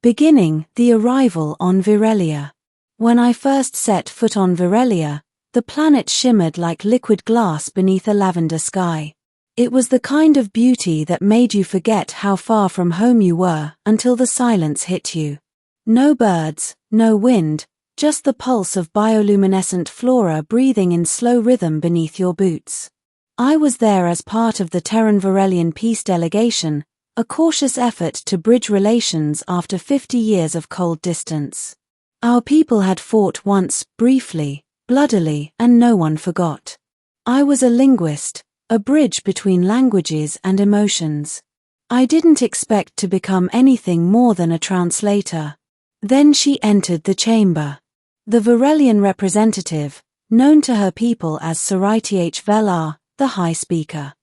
Beginning, the arrival on Virellia. When I first set foot on Virellia, the planet shimmered like liquid glass beneath a lavender sky. It was the kind of beauty that made you forget how far from home you were until the silence hit you. No birds, no wind, just the pulse of bioluminescent flora breathing in slow rhythm beneath your boots. I was there as part of the Terran-Virelian peace delegation, a cautious effort to bridge relations after 50 years of cold distance. Our people had fought once, briefly, bloodily, and no one forgot. I was a linguist, a bridge between languages and emotions. I didn't expect to become anything more than a translator. Then she entered the chamber. The Virelian representative, known to her people as Virellia, the High Speaker.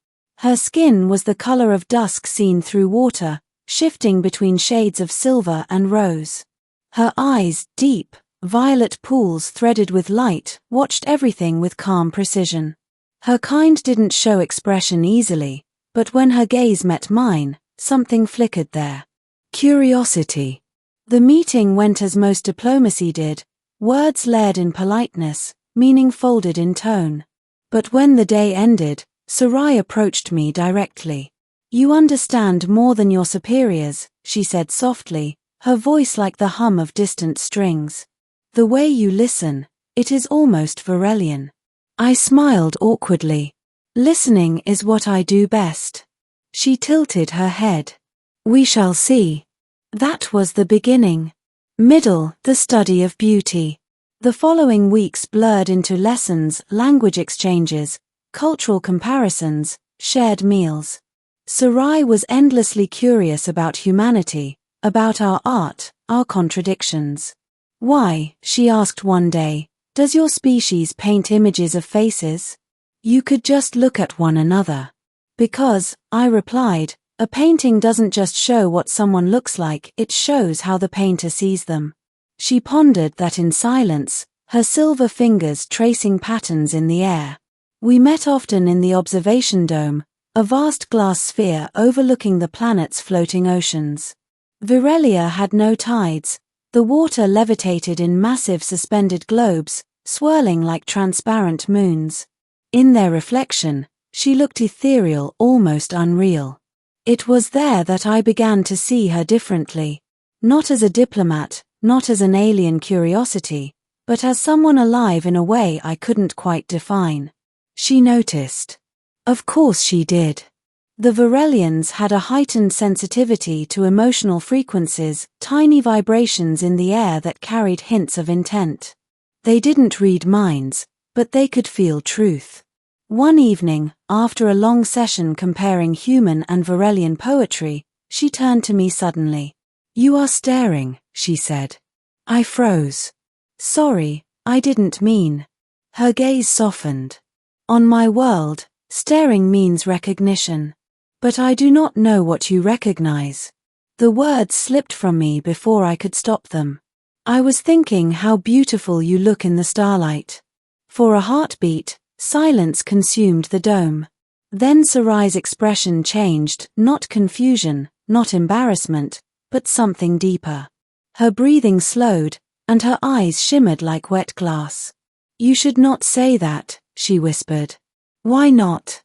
Her skin was the color of dusk seen through water, shifting between shades of silver and rose. Her eyes, deep, violet pools threaded with light, watched everything with calm precision. Her kind didn't show expression easily, but when her gaze met mine, something flickered there. Curiosity. The meeting went as most diplomacy did, words layered in politeness, meaning folded in tone. But when the day ended, Sarai approached me directly. "You understand more than your superiors," she said softly, her voice like the hum of distant strings. "The way you listen, it is almost Virelian." I smiled awkwardly. "Listening is what I do best." She tilted her head. "We shall see." That was the beginning. Middle, the study of beauty. The following weeks blurred into lessons, language exchanges, cultural comparisons, shared meals. Sarai was endlessly curious about humanity, about our art, our contradictions. "Why," she asked one day, "does your species paint images of faces? You could just look at one another." "Because," I replied, "a painting doesn't just show what someone looks like, it shows how the painter sees them." She pondered that in silence, her silver fingers tracing patterns in the air. We met often in the observation dome, a vast glass sphere overlooking the planet's floating oceans. Virellia had no tides. The water levitated in massive suspended globes, swirling like transparent moons. In their reflection, she looked ethereal, almost unreal. It was there that I began to see her differently. Not as a diplomat, not as an alien curiosity, but as someone alive in a way I couldn't quite define. She noticed. Of course she did. The Virelians had a heightened sensitivity to emotional frequencies, tiny vibrations in the air that carried hints of intent. They didn't read minds, but they could feel truth. One evening, after a long session comparing human and Virelian poetry, she turned to me suddenly. "You are staring," she said. I froze. "Sorry, I didn't mean." Her gaze softened. "On my world, staring means recognition. But I do not know what you recognize." The words slipped from me before I could stop them. "I was thinking how beautiful you look in the starlight." For a heartbeat, silence consumed the dome. Then Sarai's expression changed, not confusion, not embarrassment, but something deeper. Her breathing slowed, and her eyes shimmered like wet glass. "You should not say that," she whispered. "Why not?"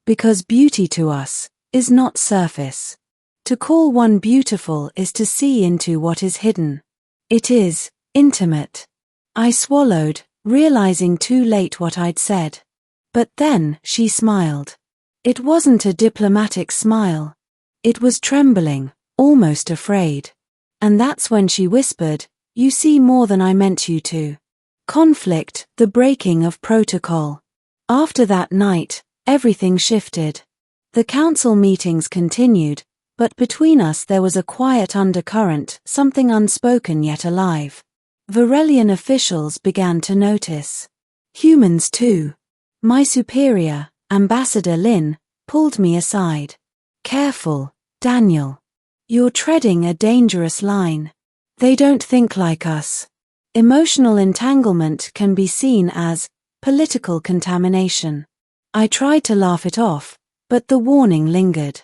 "Because beauty to us is not surface. To call one beautiful is to see into what is hidden. It is intimate." I swallowed, realizing too late what I'd said. But then she smiled. It wasn't a diplomatic smile. It was trembling, almost afraid. And that's when she whispered, "You see more than I meant you to." Conflict, the breaking of protocol. After that night, everything shifted. The council meetings continued, but between us there was a quiet undercurrent, something unspoken yet alive. Virelian officials began to notice. Humans too. My superior, Ambassador Lin, pulled me aside. "Careful, Daniel. You're treading a dangerous line. They don't think like us." Emotional entanglement can be seen as political contamination. I tried to laugh it off, but the warning lingered.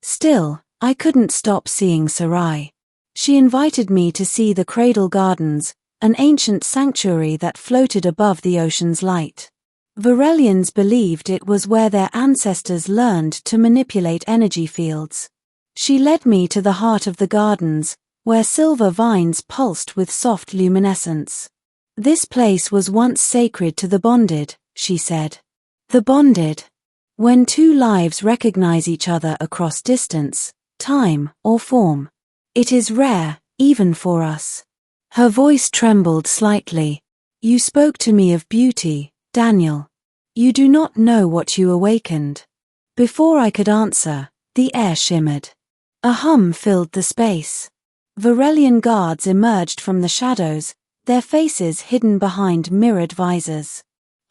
Still, I couldn't stop seeing Sarai. She invited me to see the Cradle Gardens, an ancient sanctuary that floated above the ocean's light. Virellians believed it was where their ancestors learned to manipulate energy fields. She led me to the heart of the gardens, where silver vines pulsed with soft luminescence. This place was once sacred to the bonded, she said. The bonded. When two lives recognize each other across distance, time, or form. It is rare, even for us. Her voice trembled slightly. You spoke to me of beauty, Daniel. You do not know what you awakened. Before I could answer, the air shimmered. A hum filled the space. Virellian guards emerged from the shadows, their faces hidden behind mirrored visors.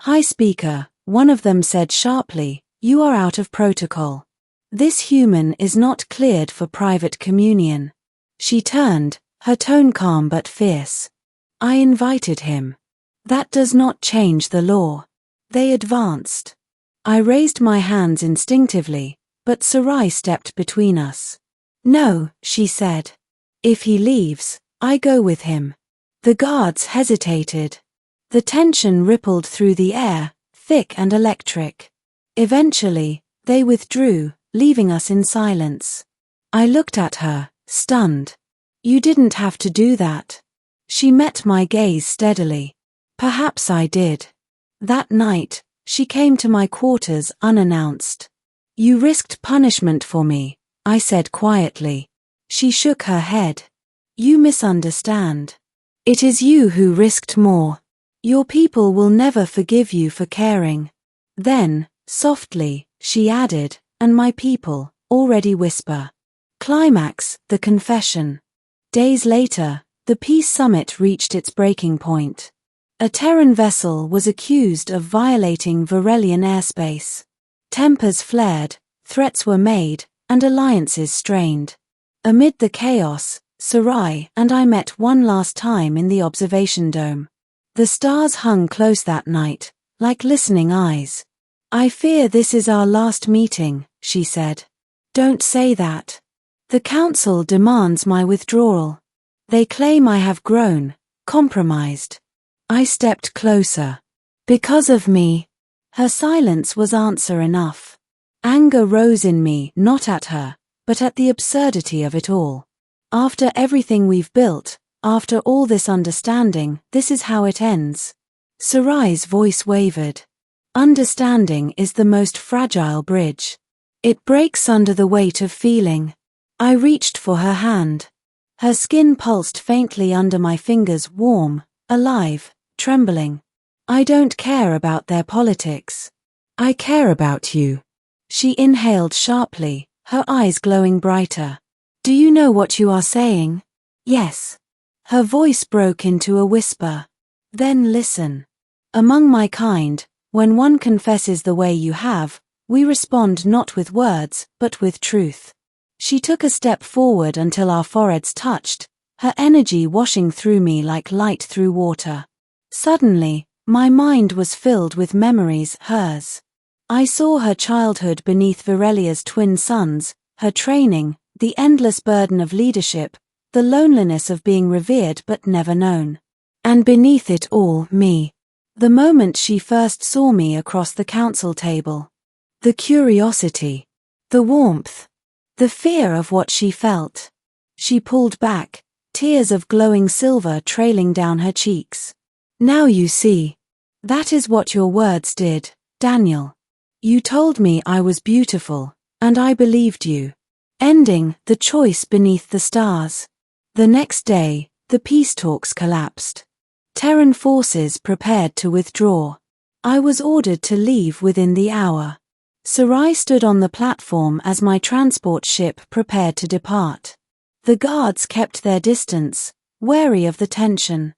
High Speaker, one of them said sharply, you are out of protocol. This human is not cleared for private communion. She turned, her tone calm but fierce. I invited him. That does not change the law. They advanced. I raised my hands instinctively, but Sarai stepped between us. No, she said. If he leaves, I go with him. The guards hesitated. The tension rippled through the air, thick and electric. Eventually, they withdrew, leaving us in silence. I looked at her, stunned. You didn't have to do that. She met my gaze steadily. Perhaps I did. That night, she came to my quarters unannounced. You risked punishment for me, I said quietly. She shook her head. You misunderstand. It is you who risked more. Your people will never forgive you for caring. Then, softly, she added, and my people, already whisper. Climax, the confession. Days later, the peace summit reached its breaking point. A Terran vessel was accused of violating Virellian airspace. Tempers flared, threats were made, and alliances strained. Amid the chaos, Sarai and I met one last time in the observation dome. The stars hung close that night, like listening eyes. I fear this is our last meeting, she said. Don't say that. The council demands my withdrawal. They claim I have grown, compromised. I stepped closer. Because of me. Her silence was answer enough. Anger rose in me, not at her, but at the absurdity of it all. After everything we've built, after all this understanding, this is how it ends. Sarai's voice wavered. Understanding is the most fragile bridge. It breaks under the weight of feeling. I reached for her hand. Her skin pulsed faintly under my fingers, warm, alive, trembling. I don't care about their politics. I care about you. She inhaled sharply, her eyes glowing brighter. Do you know what you are saying? Yes. Her voice broke into a whisper. Then listen. Among my kind, when one confesses the way you have, we respond not with words, but with truth. She took a step forward until our foreheads touched, her energy washing through me like light through water. Suddenly, my mind was filled with memories, hers. I saw her childhood beneath Virellia's twin suns, her training, the endless burden of leadership, the loneliness of being revered but never known. And beneath it all, me. The moment she first saw me across the council table. The curiosity. The warmth. The fear of what she felt. She pulled back, tears of glowing silver trailing down her cheeks. Now you see. That is what your words did, Daniel. You told me I was beautiful, and I believed you. Ending the choice beneath the stars. The next day, the peace talks collapsed. Terran forces prepared to withdraw. I was ordered to leave within the hour. Sarai stood on the platform as my transport ship prepared to depart. The guards kept their distance, wary of the tension.